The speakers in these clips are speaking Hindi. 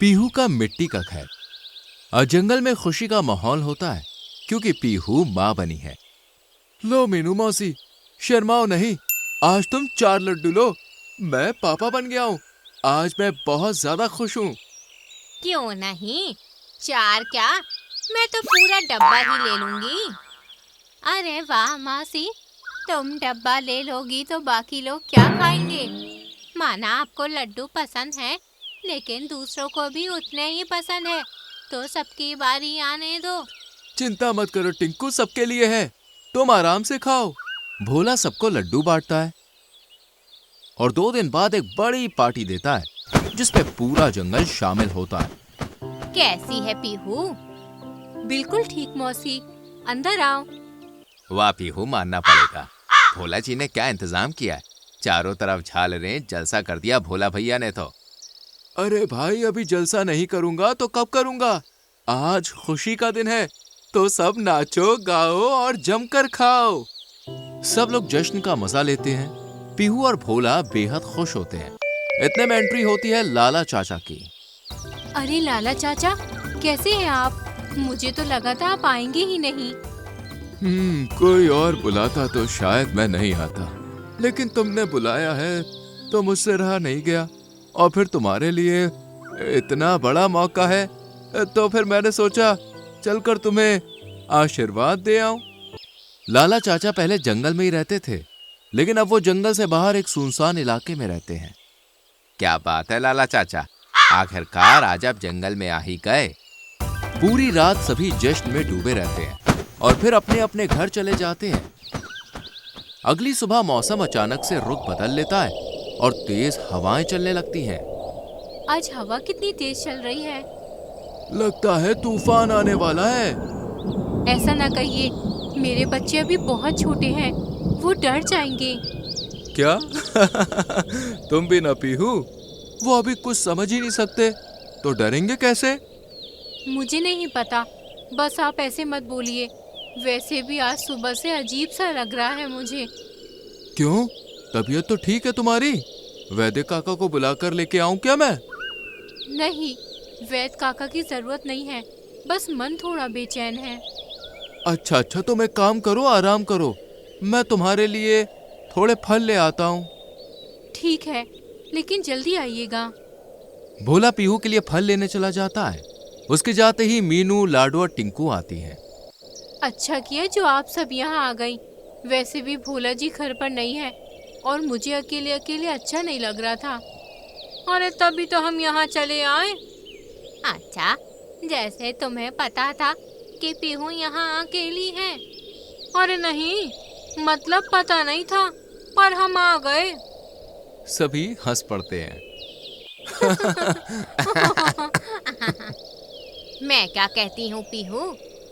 पीहू का मिट्टी का घर। और जंगल में खुशी का माहौल होता है क्योंकि पीहू माँ बनी है। लो मीनू मौसी, शर्माओ नहीं, आज तुम 4 लड्डू लो। मैं पापा बन गया हूँ। आज मैं बहुत ज्यादा खुश हूँ। क्यों नहीं? 4 क्या, मैं तो पूरा डब्बा ही ले लूंगी। अरे वाह मौसी, तुम डब्बा ले लोगी तो बाकी लोग क्या खाएंगे? माना आपको लड्डू पसंद है, लेकिन दूसरों को भी उतने ही पसंद है, तो सबकी बारी आने दो। चिंता मत करो टिंकू, सबके लिए है, तुम आराम से खाओ। भोला सबको लड्डू बांटता है और 2 दिन बाद एक बड़ी पार्टी देता है जिसमें पूरा जंगल शामिल होता है। कैसी है पीहू? बिल्कुल ठीक मौसी, अंदर आओ। वाह पीहू, मानना पड़ेगा, भोला जी ने क्या इंतजाम किया है। चारों तरफ झालरें, जलसा कर दिया भोला भैया ने तो। अरे भाई, अभी जलसा नहीं करूंगा तो कब करूंगा? आज खुशी का दिन है, तो सब नाचो गाओ और जमकर खाओ। सब लोग जश्न का मजा लेते हैं। पीहू और भोला बेहद खुश होते हैं। इतने में एंट्री होती है लाला चाचा की। अरे लाला चाचा, कैसे हैं आप? मुझे तो लगा था आप आएंगे ही नहीं। कोई और बुलाता तो शायद मैं नहीं आता, लेकिन तुमने बुलाया है तो मुझसे रहा नहीं गया। और फिर तुम्हारे लिए इतना बड़ा मौका है, तो फिर मैंने सोचा चलकर तुम्हें आशीर्वाद दे आऊं। लाला चाचा पहले जंगल में ही रहते थे, लेकिन अब वो जंगल से बाहर एक सुनसान इलाके में रहते हैं। क्या बात है लाला चाचा, आखिरकार आज आप जंगल में आ ही गए। पूरी रात सभी जश्न में डूबे रहते हैं और फिर अपने अपने घर चले जाते हैं। अगली सुबह मौसम अचानक से रुख बदल लेता है और तेज हवाएं चलने लगती हैं। आज हवा कितनी तेज चल रही है। लगता है तूफान आने वाला है। ऐसा ना कहिए, मेरे बच्चे अभी बहुत छोटे हैं, वो डर जाएंगे। क्या? तुम भी ना पीहू, वो अभी कुछ समझ ही नहीं सकते, तो डरेंगे कैसे? मुझे नहीं पता, बस आप ऐसे मत बोलिए। वैसे भी आज सुबह से अजीब सा लग रहा है मुझे। क्यों? तबीयत तो ठीक है तुम्हारी? वैद्य काका को बुलाकर लेके आऊं क्या मैं? नहीं, वैद्य काका की जरूरत नहीं है, बस मन थोड़ा बेचैन है। अच्छा, तुम एक काम करो, आराम करो, मैं तुम्हारे लिए थोड़े फल ले आता हूँ। ठीक है, लेकिन जल्दी आइएगा। भोला पीहू के लिए फल लेने चला जाता है। उसके जाते ही मीनू, लाडू और टिंकू आती हैं। अच्छा किया जो आप सब यहाँ आ गई। वैसे भी भोला जी घर पर नहीं है और मुझे अकेले अकेले अच्छा नहीं लग रहा था। अरे तभी तो हम यहाँ चले आए। अच्छा, जैसे तुम्हें पता था कि पीहू यहाँ अकेली है। अरे नहीं, मतलब पता नहीं था, पर हम आ गए। सभी हंस पड़ते हैं। मैं क्या कहती हूँ पीहू,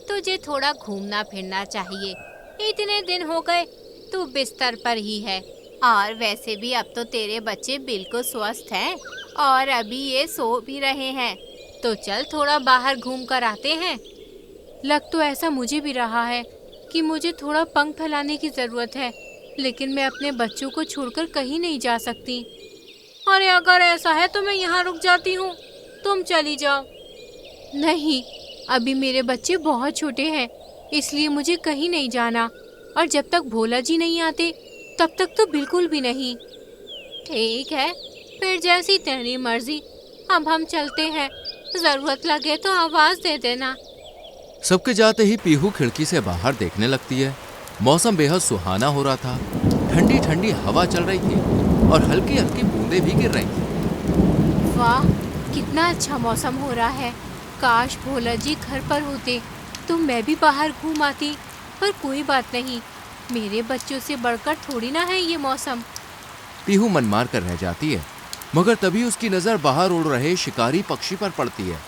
तुझे थोड़ा घूमना फिरना चाहिए। इतने दिन हो गए तू बिस्तर पर ही है, और वैसे भी अब तो तेरे बच्चे बिल्कुल स्वस्थ हैं और अभी ये सो भी रहे हैं। तो चल थोड़ा बाहर घूम कर आते हैं। लग तो ऐसा मुझे भी रहा है कि मुझे थोड़ा पंख फैलाने की जरूरत है, लेकिन मैं अपने बच्चों को छोड़कर कहीं नहीं जा सकती। अरे अगर ऐसा है तो मैं यहाँ रुक जाती हूँ, तुम चली जाओ। नहीं, अभी मेरे बच्चे बहुत छोटे हैं, इसलिए मुझे कहीं नहीं जाना, और जब तक भोला जी नहीं आते तब तक तो बिल्कुल भी नहीं। ठीक है, फिर जैसी तेरी मर्जी, अब हम चलते हैं। जरूरत लगे तो आवाज दे देना। सबके जाते ही पीहू खिड़की से बाहर देखने लगती है। मौसम बेहद सुहाना हो रहा था। ठंडी ठंडी हवा चल रही थी और हल्की हल्की बूंदें भी गिर रही थी। वाह, कितना अच्छा मौसम हो रहा है। काश भोला जी घर पर होते तो मैं भी बाहर घूम आती, पर कोई बात नहीं, मेरे बच्चों से बढ़कर थोड़ी ना है ये मौसम। पीहू मन मार कर रह जाती है, मगर तभी उसकी नजर बाहर उड़ रहे शिकारी पक्षी पर पड़ती है,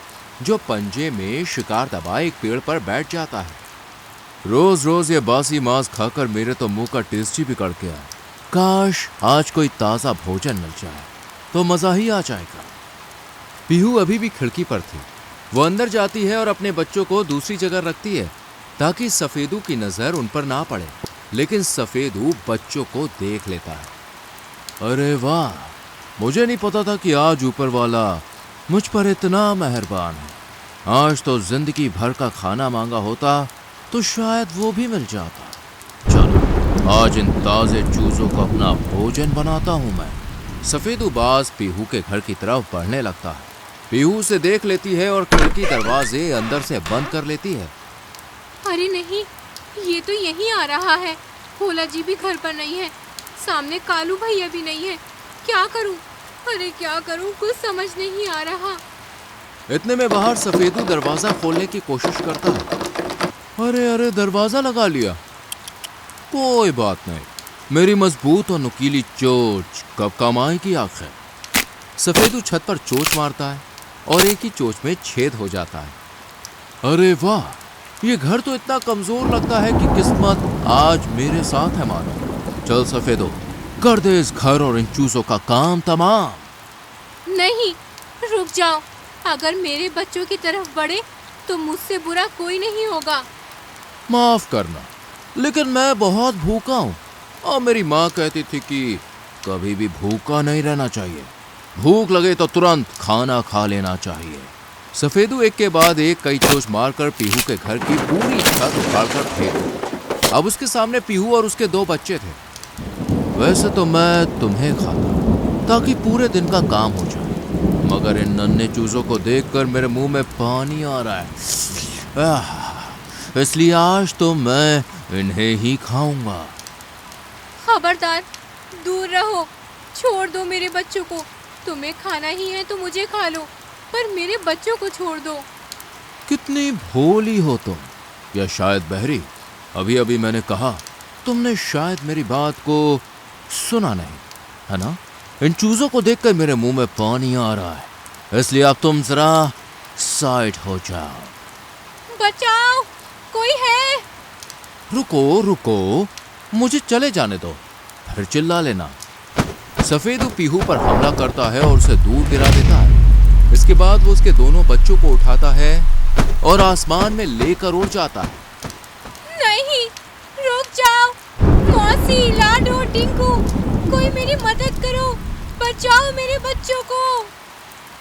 जो पंजे में शिकार दबाए एक पेड़ पर बैठ जाता है। रोज रोज ये बासी मांस खाकर मेरे तो मुंह का टेस्ट ही बिगड़ गया। काश आज कोई ताजा भोजन मिल जाए तो मजा ही आ जाएगा। पीहू अभी भी खिड़की पर थी। वो अंदर जाती है और अपने बच्चों को दूसरी जगह रखती है ताकि सफेदू की नजर उन पर ना पड़े, लेकिन सफेदू बच्चों को देख लेता है। अरे वाह, मुझे नहीं पता था कि आज ऊपर वाला मुझ पर इतना मेहरबान है। आज तो जिंदगी भर का खाना मांगा होता तो शायद वो भी मिल जाता। चलो आज इन ताजे चूजों को अपना भोजन बनाता हूँ मैं। सफेदू बाज पीहू के घर की तरफ बढ़ने लगता है। पीहू उसे देख लेती है और खिड़की दरवाजे अंदर से बंद कर लेती है। अरे नहीं, ये तो यहीं आ रहा है। भोला जी भी घर पर नहीं है, सामने कालू भैया भी नहीं है। क्या करूं? अरे क्या करूं, कुछ समझ नहीं आ रहा। इतने में बाहर सफेदू दरवाजा खोलने की कोशिश करता है। अरे अरे दरवाजा लगा लिया। कोई बात नहीं, मेरी मजबूत और नुकीली चोंच कब काम आएगी आखिर। सफेदू छत पर चोंच मारता है और एक ही चोंच में छेद हो जाता है। अरे वाह, ये घर तो इतना कमजोर लगता है कि किस्मत आज मेरे साथ है मानो। चल सफेदो, कर दे इस घर और इन चूजों का काम तमाम। नहीं, रुक जाओ। अगर मेरे बच्चों की तरफ बढ़े तो मुझसे बुरा कोई नहीं होगा। माफ करना, लेकिन मैं बहुत भूखा हूँ और मेरी माँ कहती थी कि कभी भी भूखा नहीं रहना चाहिए। भूख लगे तो तुरंत खाना खा लेना चाहिए। सफेदू एक के बाद एक कई चोंच मारकर पीहू के घर की पूरी छत उखाड़कर फेंक। अब उसके सामने पीहू और उसके 2 बच्चे थे। वैसे तो मैं तुम्हें खाता ताकि पूरे दिन का काम हो जाए, मगर इन नन्हे चूजों को देखकर मेरे मुंह में पानी आ रहा है। इसलिए आज तो मैं इन्हें ही खाऊंगा। खबरदार, दूर रहो। छोड़ दो मेरे बच्चों को। तुम्हें खाना ही है तो मुझे खा लो, पर मेरे बच्चों को छोड़ दो। कितनी भोली हो तुम, या शायद बहरी। अभी अभी मैंने कहा, तुमने शायद मेरी बात को सुना नहीं, है ना? इन चूजों को देखकर मेरे मुंह में पानी आ रहा है, इसलिए अब तुम जरा साइड हो जाओ। बचाओ, कोई है? रुको रुको, मुझे चले जाने दो, फिर चिल्ला लेना। सफेदू पीहू पर हमला करता है और उसे दूर गिरा देता है। इसके बाद वो उसके दोनों बच्चों को उठाता है और आसमान में लेकर उड़ जाता है। नहीं, रुक जाओ। मौसी, लाडो, टिंकू, कोई मेरी मदद करो। बचाओ मेरे बच्चों को।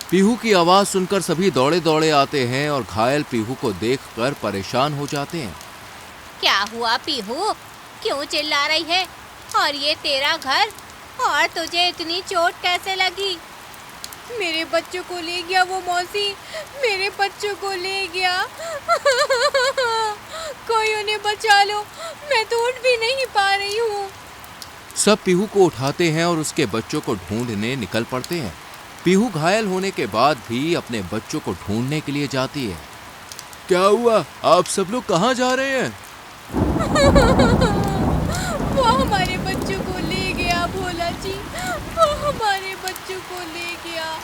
पीहू की आवाज सुनकर सभी दौड़े दौड़े आते हैं और घायल पीहू को देखकर परेशान हो जाते हैं। क्या हुआ पीहू? क्यों चिल्ला रही है? और ये तेरा घर, और तुझे इतनी चोट कैसे लगी? मेरे बच्चों को ले गया वो मौसी, मेरे बच्चों को ले गया। कोई उन्हें बचा लो, मैं तो उठ भी नहीं पा रही हूँ। सब पीहू को उठाते हैं और उसके बच्चों को ढूंढने निकल पड़ते हैं। पीहू घायल होने के बाद भी अपने बच्चों को ढूंढने के लिए जाती है। क्या हुआ? आप सब लोग कहाँ जा रहे हैं? वो हमारे बच्चों को ले गया भोला जी, वो हमारे बच्चों को ले गया।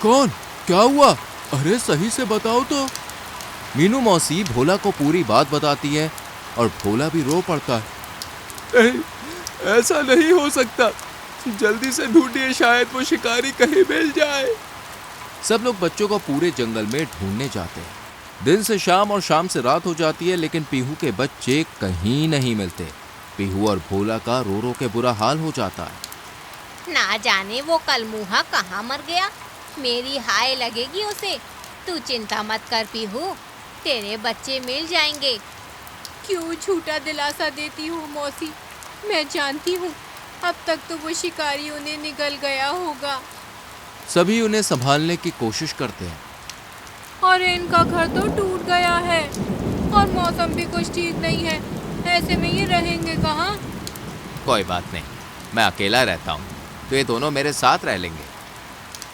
कौन? क्या हुआ? अरे सही से बताओ तो। मीनू मौसी भोला को पूरी बात बताती है और भोला भी रो पड़ता है। ऐसा नहीं हो सकता, जल्दी से ढूंढिए, शायद वो शिकारी कहीं मिल जाए। सब लोग बच्चों को पूरे जंगल में ढूंढने जाते हैं। दिन से शाम और शाम से रात हो जाती है, लेकिन पीहू के बच्चे कहीं नहीं मिलते। पीहू और भोला का रो रो के बुरा हाल हो जाता है। ना जाने वो कलमुहा कहाँ मर गया, मेरी हाय लगेगी उसे। तू चिंता मत कर पीहू, तेरे बच्चे मिल जाएंगे। क्यों झूठा दिलासा देती हूँ मौसी, मैं जानती हूँ अब तक तो वो शिकारी उन्हें निगल गया होगा। सभी उन्हें संभालने की कोशिश करते हैं। और इनका घर तो टूट गया है और मौसम भी कुछ ठीक नहीं है, ऐसे में ये रहेंगे कहाँ? कोई बात नहीं, मैं अकेला रहता हूँ, तो ये दोनों मेरे साथ रह लेंगे।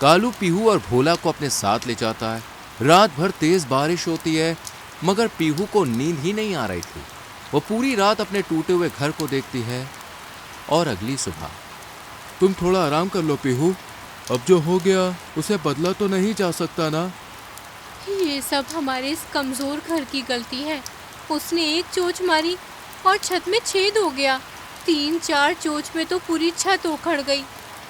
कालू पीहू और भोला को अपने साथ ले जाता है। रात भर तेज बारिश होती है, मगर पीहू को नींद ही नहीं आ रही थी। वो पूरी रात अपने टूटे हुए घर को देखती है। और अगली सुबह, तुम थोड़ा आराम कर लो पीहू, अब जो हो गया उसे बदला तो नहीं जा सकता ना। ये सब हमारे इस कमजोर घर की गलती है। उसने एक चोंच मारी और छत में छेद हो गया। 3-4 चोंच में तो पूरी छत उखड़ गई।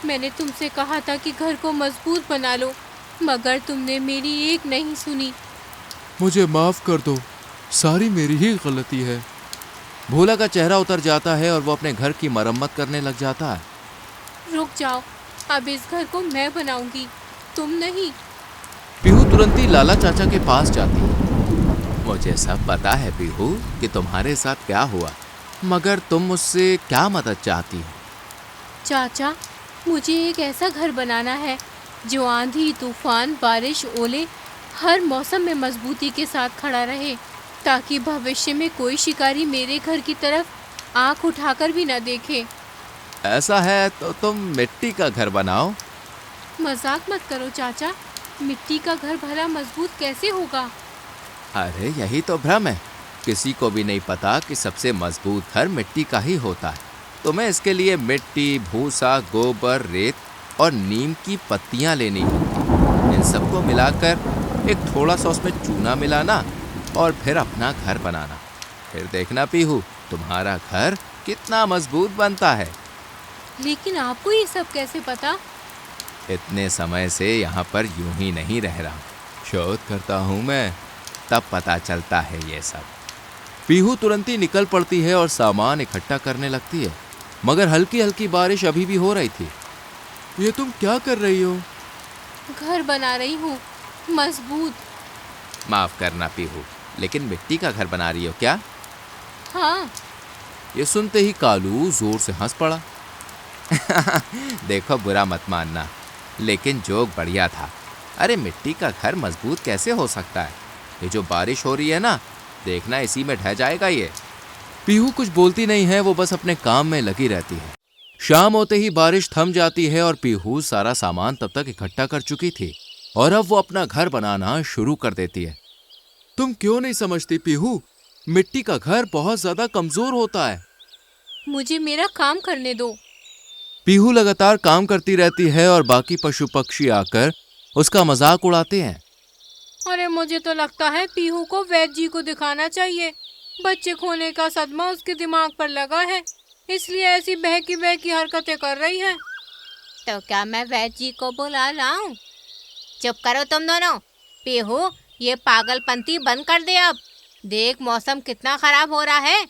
मैंने तुमसे कहा था कि घर को मजबूत बना लो, मगर तुमने मेरी एक नहीं सुनी। मुझे माफ कर दो, सारी मेरी ही गलती है। भोला का चेहरा उतर जाता है और वो अपने घर की मरम्मत करने लग जाता है। रुक जाओ, अब इस घर को मैं बनाऊंगी, तुम नहीं। तुरंत ही लाला चाचा के पास जाती है। मुझे सब पता है पीहू कि तुम्हारे साथ क्या हुआ, मगर तुम मुझसे क्या मदद चाहती हो? चाचा, मुझे एक ऐसा घर बनाना है जो आंधी, तूफान, बारिश, ओले हर मौसम में मजबूती के साथ खड़ा रहे, ताकि भविष्य में कोई शिकारी मेरे घर की तरफ आंख उठाकर भी न देखे। ऐसा है तो तुम मिट्टी का घर बनाओ। मजाक मत करो चाचा, मिट्टी का घर भला मजबूत कैसे होगा? अरे यही तो भ्रम है, किसी को भी नहीं पता कि सबसे मजबूत घर मिट्टी का ही होता है। तुम्हें इसके लिए मिट्टी, भूसा, गोबर, रेत और नीम की पत्तियां लेनी होंगी। इन सबको मिलाकर एक थोड़ा सा उसमें चूना मिलाना और फिर अपना घर बनाना। फिर देखना पीहू, तुम्हारा घर कितना मजबूत बनता है। लेकिन आपको ये सब कैसे पता? इतने समय से यहाँ पर यूं ही नहीं रह रहा, शोध करता हूँ मैं, तब पता चलता है ये सब। पीहू तुरंत ही निकल पड़ती है और सामान इकट्ठा करने लगती है, मगर हल्की हल्की बारिश अभी भी हो रही थी। ये तुम क्या कर रही हो? घर बना रही हूँ, मजबूत। माफ करना पीहू, लेकिन मिट्टी का घर बना रही हो क्या? हाँ। ये सुनते ही कालू जोर से हंस पड़ा। देखो, बुरा मत मानना, लेकिन जोक बढ़िया था। अरे मिट्टी का घर मजबूत कैसे हो सकता है? ये जो बारिश हो रही है ना, देखना इसी में ढह जाएगा ये। पीहू कुछ बोलती नहीं है, वो बस अपने काम में लगी रहती है। शाम होते ही बारिश थम जाती है और पीहू सारा सामान तब तक इकट्ठा कर चुकी थी और अब वो अपना घर बनाना शुरू कर देती है। तुम क्यों नहीं समझती पीहू, मिट्टी का घर बहुत ज्यादा कमजोर होता है। मुझे मेरा काम करने दो। पीहू लगातार काम करती रहती है और बाकी पशु पक्षी आकर उसका मजाक उड़ाते हैं। अरे मुझे तो लगता है पीहू को वैद्य जी को दिखाना चाहिए। बच्चे खोने का सदमा उसके दिमाग पर लगा है, इसलिए ऐसी बहकी बहकी हरकतें कर रही है। तो क्या मैं वैद्य जी को बुला लाऊं? चुप करो तुम दोनों। पीहू, ये पागलपंती बंद कर दे अब। देख मौसम कितना खराब हो रहा है,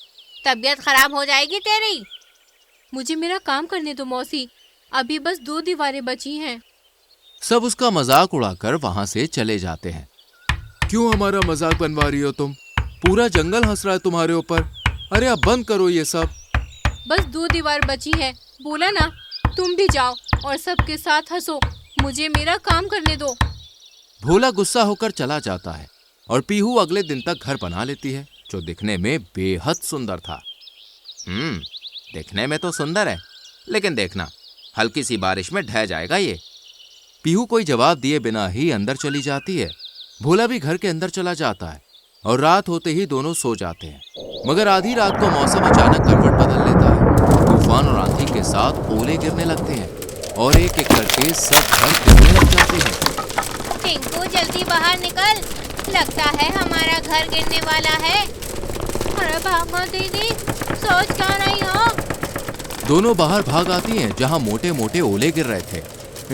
तबीयत खराब हो जाएगी तेरी। मुझे मेरा काम करने दो मौसी, अभी बस 2 दीवारें बची हैं। सब उसका मजाक उड़ाकर वहां से चले जाते हैं। क्यों हमारा मजाक बनवा रही हो तुम? पूरा जंगल हंस रहा है तुम्हारे ऊपर। अरे अब बंद करो ये सब। बस 2 दीवार बची है, बोला ना। तुम भी जाओ और सबके साथ हंसो, मुझे मेरा काम करने दो। भोला गुस्सा होकर चला जाता है और पीहू अगले दिन तक घर बना लेती है, जो दिखने में बेहद सुंदर था। दिखने में तो सुंदर है, लेकिन देखना हल्की सी बारिश में ढह जाएगा ये। पीहू कोई जवाब दिए बिना ही अंदर चली जाती है। भोला भी घर के अंदर चला जाता है और रात होते ही दोनों सो जाते हैं। मगर आधी रात को मौसम अचानक करवट बदल लेता है। तूफान और आंधी के साथ ओले गिरने लगते हैं और एक एक करके सब घर गिरने लग जाते हैं। टिंकू जल्दी बाहर निकल, लगता है हमारा घर गिरने वाला है। अरे भागो दीदी, सोच क्या रही हो? दोनों बाहर भाग आती हैं, जहां मोटे मोटे ओले गिर रहे थे।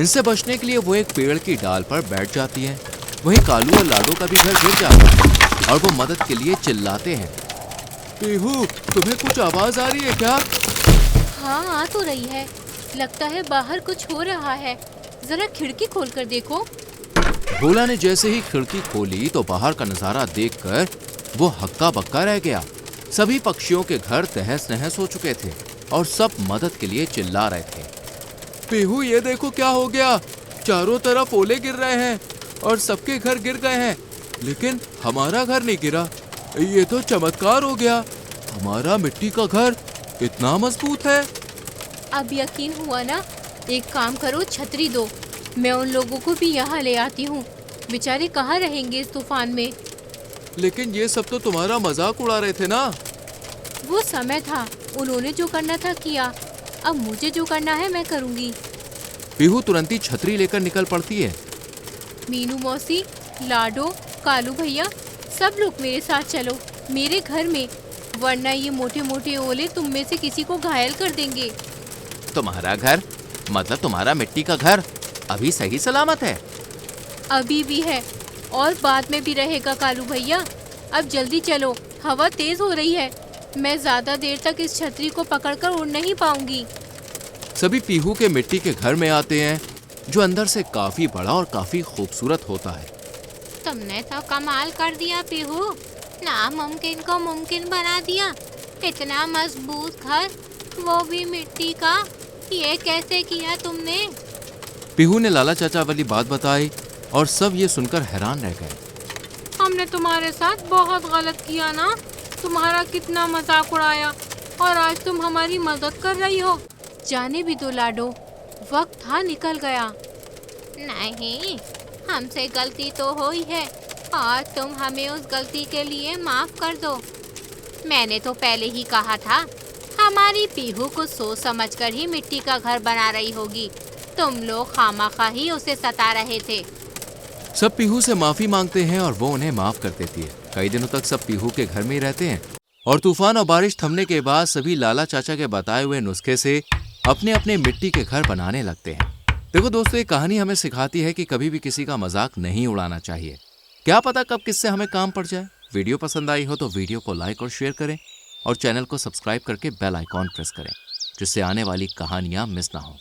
इनसे बचने के लिए वो एक पेड़ की डाल पर बैठ जाती हैं। वहीं कालू और लाडो का भी घर गिर जाता है और वो मदद के लिए चिल्लाते हैं। पीहू, तुम्हें कुछ आवाज आ रही है क्या? हाँ, आ तो रही है। लगता है बाहर कुछ हो रहा है, जरा खिड़की खोल कर देखो। भोला ने जैसे ही खिड़की खोली तो बाहर का नजारा देखकर वो हक्का बक्का रह गया। सभी पक्षियों के घर तहस नहस हो चुके थे और सब मदद के लिए चिल्ला रहे थे। पीहू, ये देखो क्या हो गया, चारों तरफ ओले गिर रहे हैं और सबके घर गिर गए हैं, लेकिन हमारा घर नहीं गिरा। ये तो चमत्कार हो गया, हमारा मिट्टी का घर इतना मजबूत है। अब यकीन हुआ ना? एक काम करो, छतरी दो, मैं उन लोगों को भी यहाँ ले आती हूँ। बेचारे कहाँ रहेंगे इस तूफान में। लेकिन ये सब तो तुम्हारा मजाक उड़ा रहे थे ना। वो समय था, उन्होंने जो करना था किया, अब मुझे जो करना है मैं करूँगी। पीहू तुरंत ही छतरी लेकर निकल पड़ती है। मीनू मौसी, लाडो, कालू भैया, सब लोग मेरे साथ चलो मेरे घर में, वरना ये मोटे मोटे ओले तुम में से किसी को घायल कर देंगे। तुम्हारा घर मतलब तुम्हारा मिट्टी का घर अभी सही सलामत है? अभी भी है और बाद में भी रहेगा कालू भैया। अब जल्दी चलो, हवा तेज हो रही है, मैं ज्यादा देर तक इस छतरी को पकड़कर उड़ नहीं पाऊंगी। सभी पीहू के मिट्टी के घर में आते हैं, जो अंदर से काफी बड़ा और काफी खूबसूरत होता है। तुमने तो कमाल कर दिया पीहू, नामुमकिन को मुमकिन बना दिया। इतना मजबूत घर, वो भी मिट्टी का, ये कैसे किया तुमने? पीहू ने लाला चाचा वाली बात बताई और सब ये सुनकर हैरान रह गए। हमने तुम्हारे साथ बहुत गलत किया ना, तुम्हारा कितना मजाक उड़ाया और आज तुम हमारी मदद कर रही हो। जाने भी दो लाडो, वक्त था निकल गया। नहीं, हमसे गलती तो हुई है और तुम हमें उस गलती के लिए माफ कर दो। मैंने तो पहले ही कहा था, हमारी पीहू को सोच समझकर ही मिट्टी का घर बना रही होगी। तुम लोग खामखा ही उसे सता रहे थे। सब पीहू से माफी मांगते हैं और वो उन्हें माफ कर देती है। कई दिनों तक सब पीहू के घर में ही रहते हैं और तूफान और बारिश थमने के बाद सभी लाला चाचा के बताए हुए नुस्खे से अपने अपने मिट्टी के घर बनाने लगते हैं। देखो दोस्तों, ये कहानी हमें सिखाती है कि कभी भी किसी का मजाक नहीं उड़ाना चाहिए। क्या पता कब किससे हमें काम पड़ जाए। वीडियो पसंद आई हो तो वीडियो को लाइक और शेयर करें और चैनल को सब्सक्राइब करके बेल आइकॉन प्रेस करें, जिससे आने वाली कहानियां मिस ना हो।